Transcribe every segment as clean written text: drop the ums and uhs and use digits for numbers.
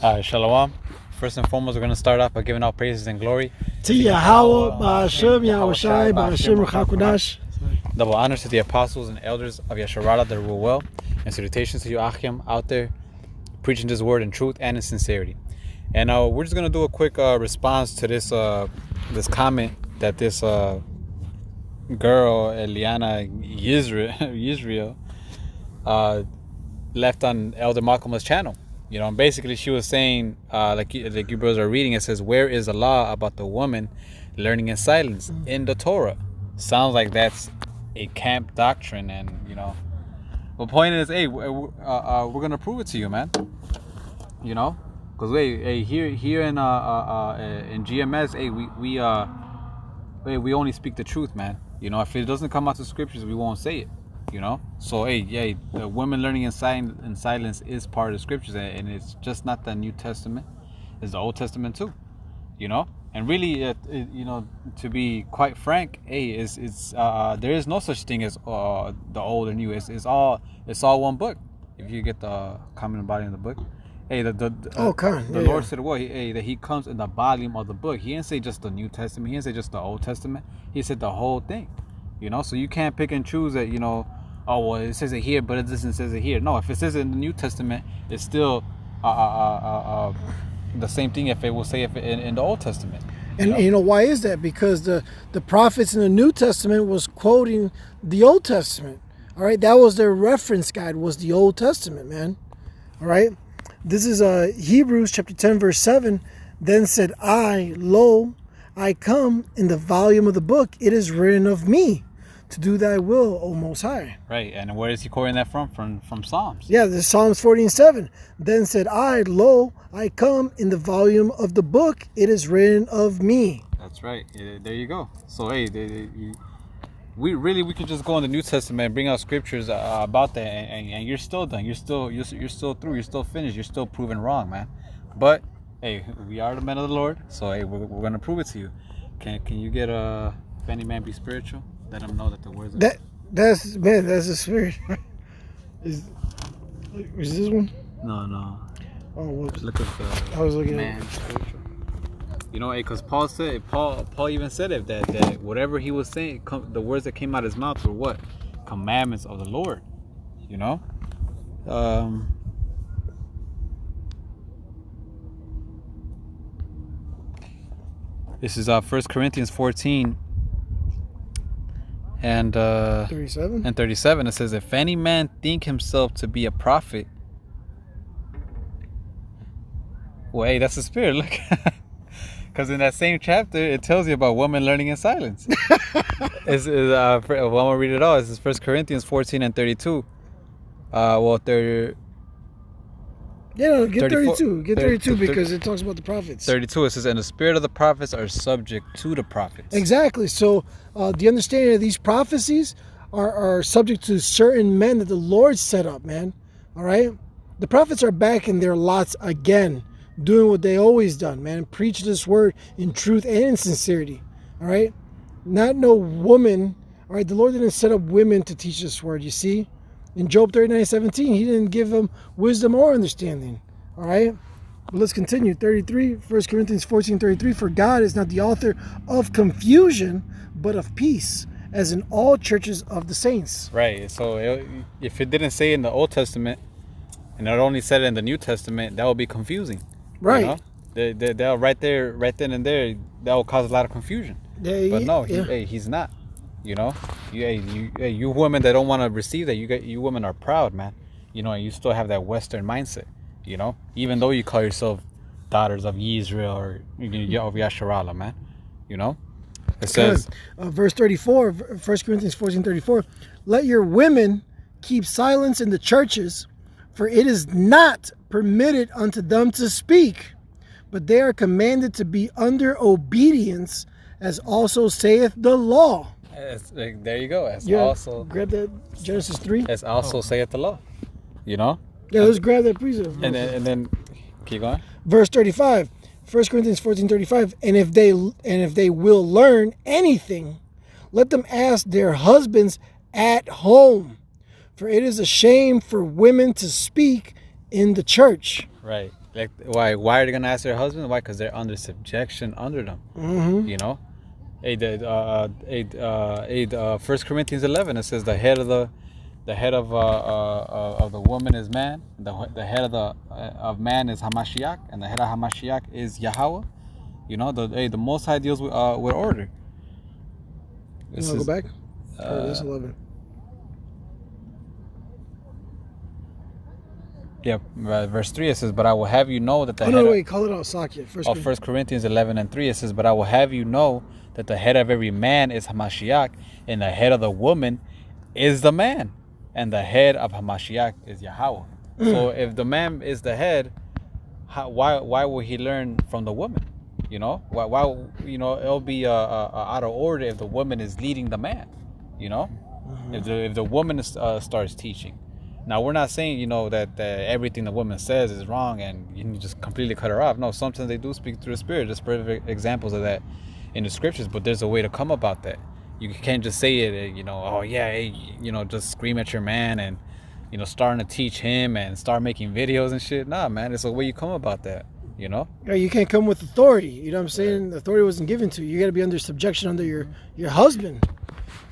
Shalom. First and foremost, we're going to start off by giving all praises and glory to Yahweh, Ba'ashem, Yahushai, Ba'ashem, Ruchakudash. Double honors to the apostles and elders of Yasharala that rule well, and salutations to you, Achim, out there preaching this word in truth and in sincerity. And we're just going to do a quick response to this comment that this girl, Eliana Yisrael, left on Elder Malcolm's channel. You know, and basically she was saying, like you brothers are reading, it says, where is the law about the woman learning in silence in the Torah? Sounds like that's a camp doctrine, and you know, the point is, hey, we're gonna prove it to you, man. You know, because here in GMS, hey, we only speak the truth, man. You know, if it doesn't come out to scriptures, we won't say it. You know, so hey, the women learning in silence is part of the scriptures, and it's just not the New Testament; it's the Old Testament too. You know, and really, you know, to be quite frank, hey, there is no such thing as the old and new. It's all one book. If you get the common body in the book, hey, the Lord said, well, that He comes in the volume of the book. He didn't say just the New Testament. He didn't say just the Old Testament. He said the whole thing. You know, so you can't pick and choose that. You know, oh well, it says it here, but it doesn't say it here. No, if it says it in the New Testament, it's still the same thing if it will say it in the Old Testament. And you know why is that? Because the prophets in the New Testament was quoting the Old Testament. All right, that was their reference guide, was the Old Testament, man. All right, this is Hebrews chapter 10 verse 7. Then said I, lo, I come in the volume of the book. It is written of me to do thy will, O Most High. Right, and where is he quoting that from? From Psalms. Yeah, this is Psalms 14:7. Then said I, lo, I come in the volume of the book. It is written of me. That's right. There you go. So hey, we could just go in the New Testament and bring out scriptures about that, and you're still done. You're still through. You're still finished. You're still proven wrong, man. But hey, we are the men of the Lord, so hey, we're gonna prove it to you. Can you get if any man be spiritual, let him know that the words of that's the spirit. Is this one? No. Oh, well, Look at the I was looking man spiritual. You know, because Paul even said it that whatever he was saying, the words that came out of his mouth were what? Commandments of the Lord. You know. This is 1 Corinthians 14 and 37. It says, if any man think himself to be a prophet, well, hey, that's the spirit. Look, because in that same chapter it tells you about women learning in silence. I'm gonna read it all. This is 1 Corinthians 14 and 32. Yeah, get 32. Get 32 because it talks about the prophets. 32, it says, and the spirit of the prophets are subject to the prophets. Exactly. So the understanding of these prophecies are subject to certain men that the Lord set up, man. All right? The prophets are back in their lots again, doing what they always done, man. Preach this word in truth and in sincerity. All right? Not no woman. All right? The Lord didn't set up women to teach this word, you see? In Job 39:17, he didn't give them wisdom or understanding. All right? But let's continue. 33, 1 Corinthians 14:33, for God is not the author of confusion, but of peace, as in all churches of the saints. Right. So if it didn't say in the Old Testament, and it only said it in the New Testament, that would be confusing. Right. You know? They'll right then and there, that will cause a lot of confusion. But no, he's not. You know, you women that don't want to receive that, you women are proud, man. You know, and you still have that Western mindset. You know, even though you call yourself daughters of Yisrael or of Yasharala, man. You know, it says, verse 34, 1 Corinthians 14:34, let your women keep silence in the churches, for it is not permitted unto them to speak, but they are commanded to be under obedience, as also saith the law. There you go. Also grab that Genesis 3. As also saith the law. You know? Yeah, let's grab that precept. And then keep going. Verse 35. 1 Corinthians 14:35. And if they will learn anything, let them ask their husbands at home. For it is a shame for women to speak in the church. Right. Like, why are they gonna ask their husband? Why? Because they're under subjection under them. Mm-hmm. You know, 1 Corinthians 11, it says the head of the woman is man. The head of man is Hamashiach, and the head of Hamashiach is Yahweh. You know, the Most High deals with order. You want to go back? This 11. Yeah, verse 3, it says, but I will have you know that the wait, call it out, Sakya. 1 Corinthians 11 and 3, it says, but I will have you know that the head of every man is Hamashiach, and the head of the woman is the man, and the head of Hamashiach is Yahweh. So if the man is the head, why will he learn from the woman? You know, why you know, it'll be out of order if the woman is leading the man. You know, if the woman starts teaching. Now, we're not saying, you know, that everything the woman says is wrong and you can just completely cut her off. No, sometimes they do speak through the Spirit. There's perfect examples of that in the scriptures, but there's a way to come about that. You can't just say it, you know, oh yeah, hey, you know, just scream at your man and, you know, starting to teach him and start making videos and shit. Nah, man, it's a way you come about that, you know? Yeah, you can't come with authority. You know what I'm saying? Right. The authority wasn't given to you. You got to be under subjection under your husband.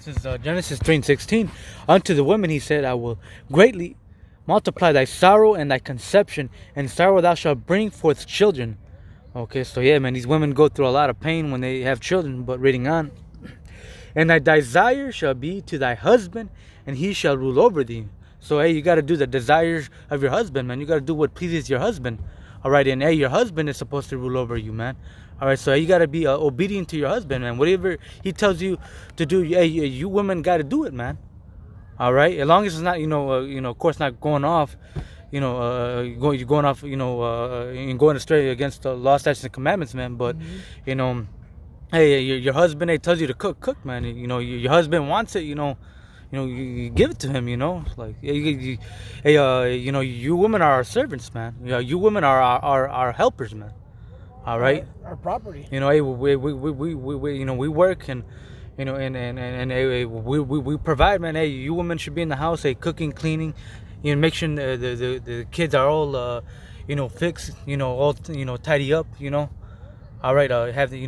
This is Genesis 3:16. Unto the women he said, I will greatly multiply thy sorrow and thy conception, and sorrow thou shalt bring forth children. Okay, so yeah, man, these women go through a lot of pain when they have children. But reading on, and thy desire shall be to thy husband, and he shall rule over thee. So hey, you got to do the desires of your husband, man. You got to do what pleases your husband. All right, and hey, your husband is supposed to rule over you, man. All right, so you got to be obedient to your husband, man. Whatever he tells you to do, hey, you women got to do it, man. All right, as long as it's not, of course, not going off, going off, and going astray against the law, statutes, and commandments, man. But, hey, your husband, he tells you to cook, man. Your husband wants it, you give it to him, like, you women are our servants, man. You women are our helpers, man. All right, our property. Hey, we work and we provide, man. Hey, you women should be in the house, hey, cooking, cleaning, make sure the kids are all fixed, all tidy up, all right, have the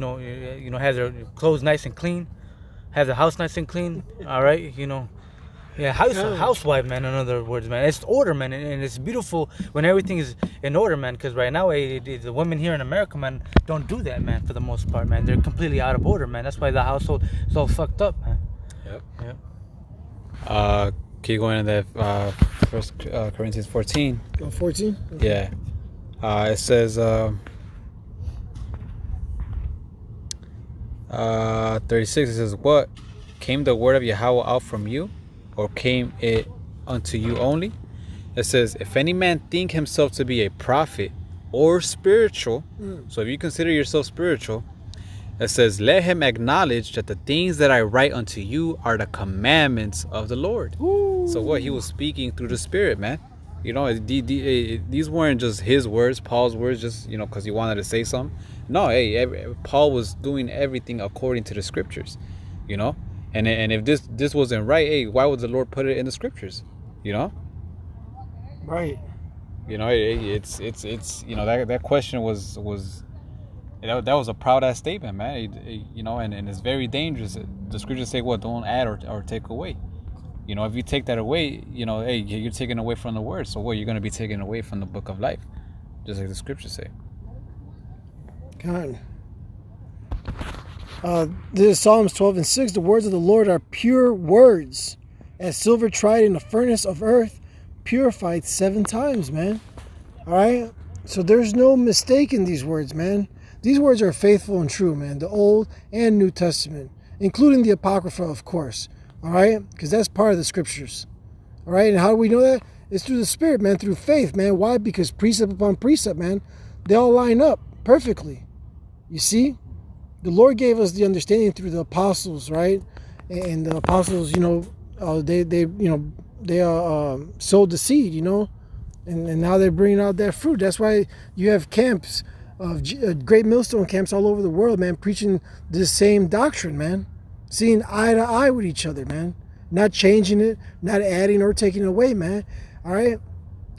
have their clothes nice and clean, have the house nice and clean, all right, Yeah, housewife, man, in other words, man. It's order, man, and it's beautiful when everything is in order, man, because right now, the women here in America, man, don't do that, man, for the most part, man. They're completely out of order, man. That's why the household is all fucked up, man. Yep. Keep going in that 1 Corinthians 14. 14? Okay. Yeah. It says, 36, it says, what? Came the word of Yahweh out from you? Or came it unto you only? It says, if any man think himself to be a prophet or spiritual, so if you consider yourself spiritual, it says, let him acknowledge that the things that I write unto you are the commandments of the Lord. Ooh. So what? He was speaking through the Spirit, man. These weren't just his words, Paul's words, just, because he wanted to say something. No, Paul was doing everything according to the scriptures, And if this wasn't right, hey, why would the Lord put it in the scriptures? Right. It's that question was that was a proud ass statement, man. And it's very dangerous. The scriptures say, what? Don't add or take away. If you take that away, hey, you're taking away from the word. So what? You're gonna be taken away from the book of life, just like the scriptures say. God. This is Psalms 12:6. The words of the Lord are pure words, as silver tried in a furnace of earth, purified 7 times, man. All right? So there's no mistake in these words, man. These words are faithful and true, man. The Old and New Testament, including the Apocrypha, of course. All right? Because that's part of the scriptures. All right? And how do we know that? It's through the Spirit, man, through faith, man. Why? Because precept upon precept, man, they all line up perfectly. You see? The Lord gave us the understanding through the apostles, right? And the apostles, they sowed the seed, and now they're bringing out that fruit. That's why you have camps of great millstone camps all over the world, man, preaching this same doctrine, man, seeing eye to eye with each other, man, not changing it, not adding or taking away, man. All right.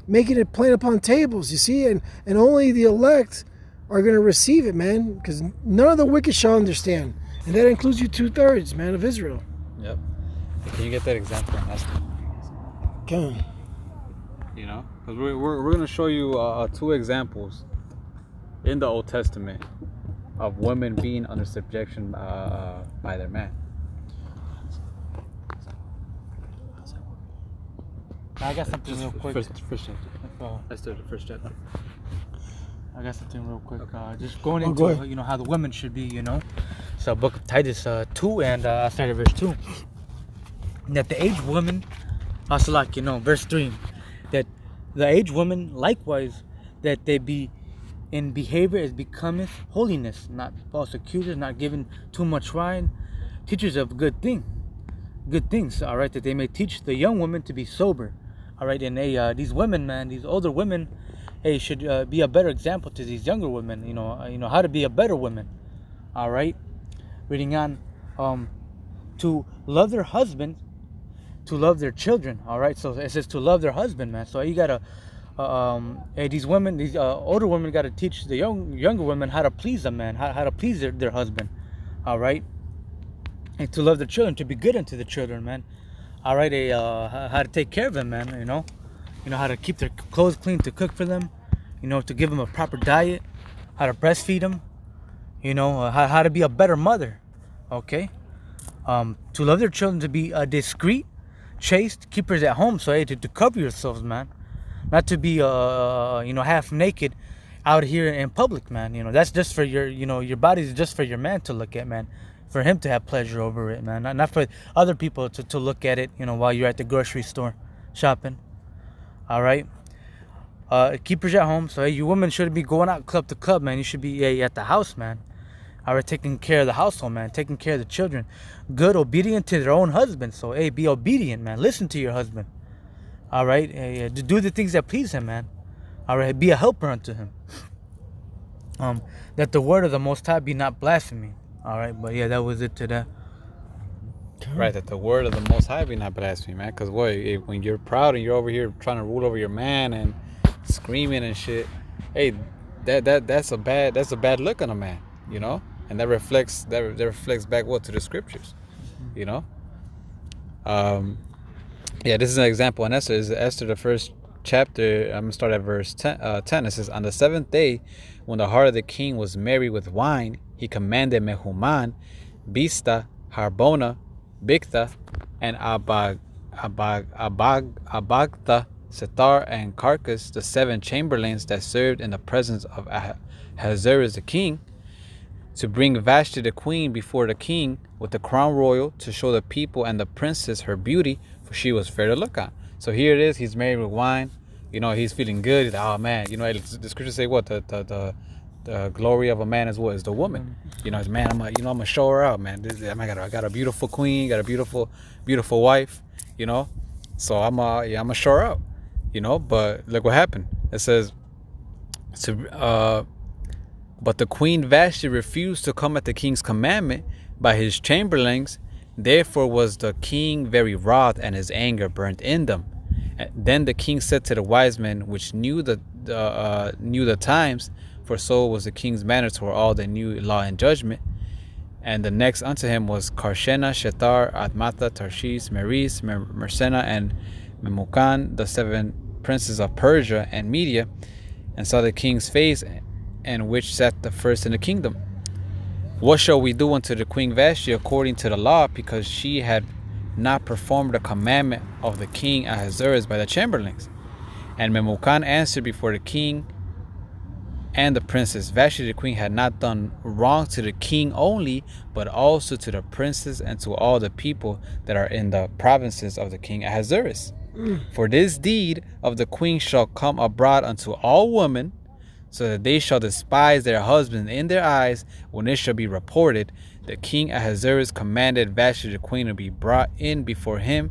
making it plain upon tables, you see, and only the elect are going to receive it, man, because none of the wicked shall understand, and that includes you 2/3, man, of Israel. Yep. Can you get that example in Esther? Okay. You know, because we're gonna show you 2 examples in the Old Testament of women being under subjection by their man. I got something real quick. First chapter. Esther, the first chapter. I got something real quick. Just going go into ahead. how the women should be. So Book of Titus 2, and I started verse 2. That the aged woman, also like verse 3, that the aged woman likewise, that they be in behavior as becometh holiness, not false accusers, not giving too much wine, teachers of good things. All right, that they may teach the young women to be sober. All right, and these women, man, these older women, should be a better example to these younger women. How to be a better woman. All right, reading on, to love their husband, to love their children. All right, so it says to love their husband, man. So you gotta, these women, these older women, gotta teach the younger women how to please them, man, how to please their husband. All right, and to love their children, to be good unto the children, man. All right, how to take care of them, man. How to keep their clothes clean, to cook for them, to give them a proper diet, how to breastfeed them, how to be a better mother, okay? To love their children, to be discreet, chaste, keepers at home, so to cover yourselves, man. Not to be, half naked out here in public, man. That's just for your body's just for your man to look at, man. For him to have pleasure over it, man. Not for other people to look at it, while you're at the grocery store shopping. All right. Keepers at home. So you women shouldn't be going out club to club, man. You should be at the house, man. All right, taking care of the household, man. Taking care of the children. Good, obedient to their own husband. So be obedient, man. Listen to your husband. All right. Do the things that please him, man. All right. Be a helper unto him. That the word of the Most High be not blasphemy. All right, but that was it to that. Right, that the word of the Most High be not blasphemy, man. Because when you're proud and you're over here trying to rule over your man and screaming and shit, that's a bad look on a man, and that reflects back to the scriptures, This is an example in Esther. This is Esther, the first chapter. I'm gonna start at verse 10. It says, on the 7th day, when the heart of the king was merry with wine, he commanded Mehuman, Bista, Harbona, Bigtha, and Abagtha, Setar, and Carcas, the 7 chamberlains that served in the presence of Ahasuerus the king, to bring Vashti the queen before the king with the crown royal, to show the people and the princess her beauty, for she was fair to look on. So here it is. He's married with wine. He's feeling good. He's like, oh man, the scriptures say what the glory of a man is what is the woman. Man, I'm gonna show her out, man. I got a beautiful queen, got a beautiful wife. So I'm gonna show her out. But look what happened. It says, but the queen Vashti refused to come at the king's commandment by his chamberlains. Therefore was the king very wroth, and his anger burnt in them. And then the king said to the wise men, which knew the times, for so was the king's manner toward all that knew law and judgment. And the next unto him was Karshena, Shetar, Admatha, Tarshish, Meres, Mersena, and Memucan, the 7 princes of Persia and Media, and saw the king's face, and which sat the first in the kingdom. What shall we do unto the queen Vashti according to the law, because she had not performed the commandment of the king Ahasuerus by the chamberlains? And Memucan answered before the king and the princess, Vashti the queen had not done wrong to the king only, but also to the princes and to all the people that are in the provinces of the king Ahasuerus. For this deed of the queen shall come abroad unto all women, so that they shall despise their husbands in their eyes, when it shall be reported that King Ahasuerus commanded Vashti the queen to be brought in before him,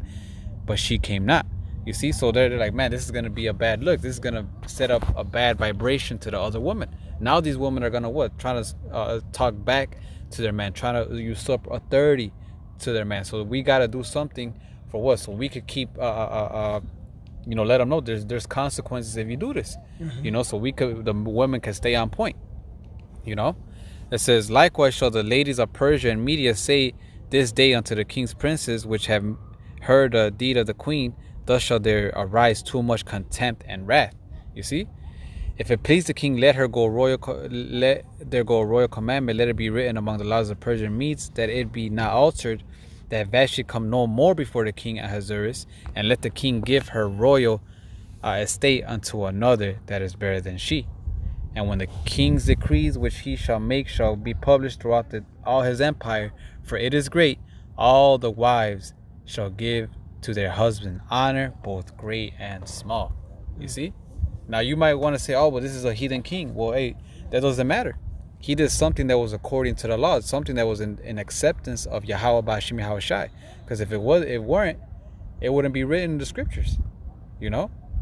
but she came not. You see, so they're like, man, this is going to be a bad look. This is going to set up a bad vibration to the other women. Now these women are going to what? Trying to talk back to their man, trying to usurp authority to their man. So we got to do something for what? So we could keep let them know there's consequences if you do this. So the women can stay on point. It says, likewise shall the ladies of Persia and Media say this day unto the king's princes, which have heard the deed of the queen, thus shall there arise too much contempt and wrath. You see, if it please the king, let there go a royal commandment, let it be written among the laws of Persia and Medes, that it be not altered, that Vashti come no more before the king Ahasuerus, and let the king give her royal estate unto another that is better than she. And when the king's decrees which he shall make shall be published throughout all his empire, for it is great, all the wives shall give to their husband honor, both great and small. You see? Now you might want to say, oh, well, this is a heathen king. Well, hey, that doesn't matter. He did something that was according to the law, something that was in acceptance of Yahweh Ba'Shem Yahweh Shai. Because if it weren't, it wouldn't be written in the scriptures.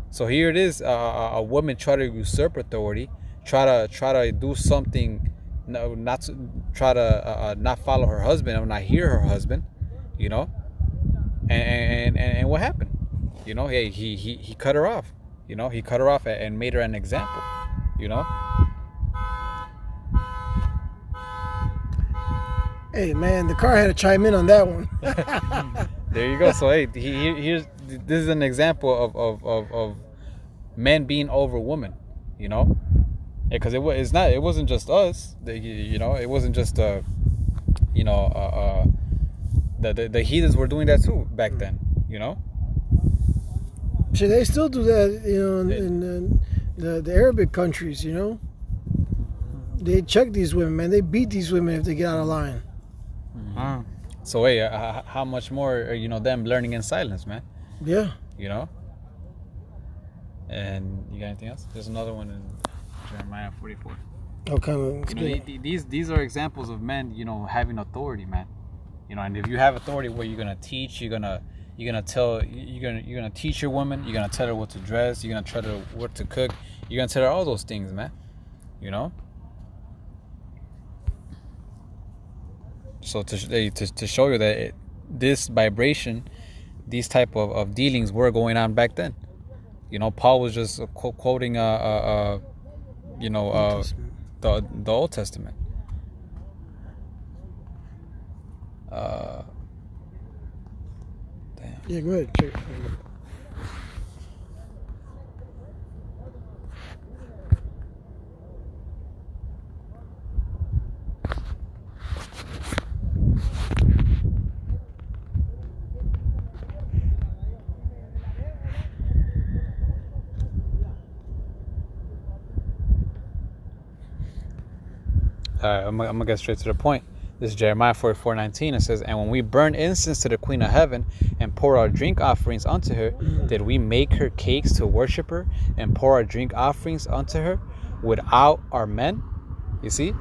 So here it is, a woman try to usurp authority, try to do something, not follow her husband or not hear her husband, and what happened? Hey, he cut her off. He cut her off and made her an example. Hey man, the car had to chime in on that one. There you go. So hey, this is an example of men being over women. Because it wasn't just us. It wasn't just the heathens were doing that too back then. Sure, they still do that. In the Arabic countries. They check these women, man. They beat these women if they get out of line. So hey, how much more them learning in silence, man? Yeah. And you got anything else? There's another one in Jeremiah 44. Okay. These are examples of men, having authority, man. And if you have authority, where you're gonna teach, you're gonna teach your woman, you're gonna tell her what to dress, you're gonna tell her what to cook, you're gonna tell her all those things, man. So to show you that this vibration, these type of dealings were going on back then. Paul was just quoting the Old Testament. Damn. Yeah, go ahead. Check it. I'm gonna get straight to the point. This is Jeremiah 44:19. It says, and when we burn incense to the Queen of Heaven and pour our drink offerings unto her, did we make her cakes to worship her and pour our drink offerings unto her without our men? You see,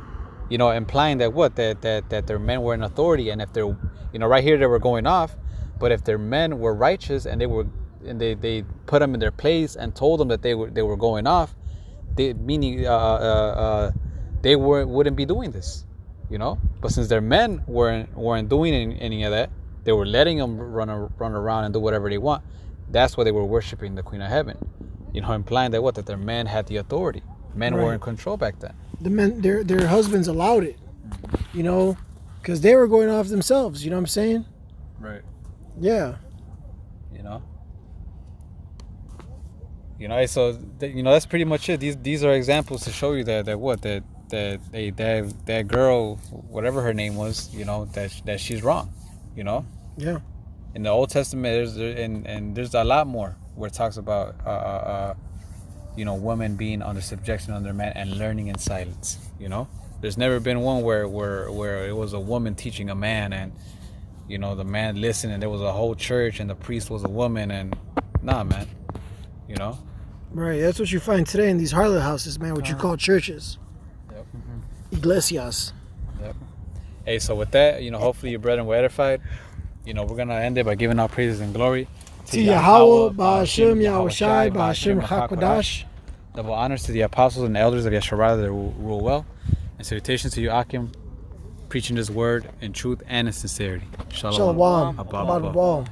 implying that that their men were in authority, and if they're, right here they were going off, but if their men were righteous and they put them in their place and told them that they were going off, they wouldn't be doing this. But since their men weren't doing any of that, they were letting them run around and do whatever they want. That's why they were worshiping the Queen of Heaven, implying that their men had the authority. Men were in control back then. The men, their husbands allowed it, because they were going off themselves. You know what I'm saying? Right. Yeah. So that's pretty much it. These are examples to show you that girl, whatever her name was, that she's wrong, Yeah. In the Old Testament, there's a lot more where it talks about women being under subjection under man and learning in silence. There's never been one where it was a woman teaching a man and the man listened and there was a whole church and the priest was a woman, and nah, man. Right. That's what you find today in these harlot houses, man. What you call churches. Yep. Iglesias. Yep. Hey, so with that, hopefully your brethren were edified. We're gonna end it by giving our praises and glory to Yahweh, Ba'Shem Yahweh Shai, Ba'Shem HaKodash. Double honors to the apostles and elders of Yeshua that rule well, and salutations to you, Akim, preaching this word in truth and in sincerity. Shalom. Shalom. Abba.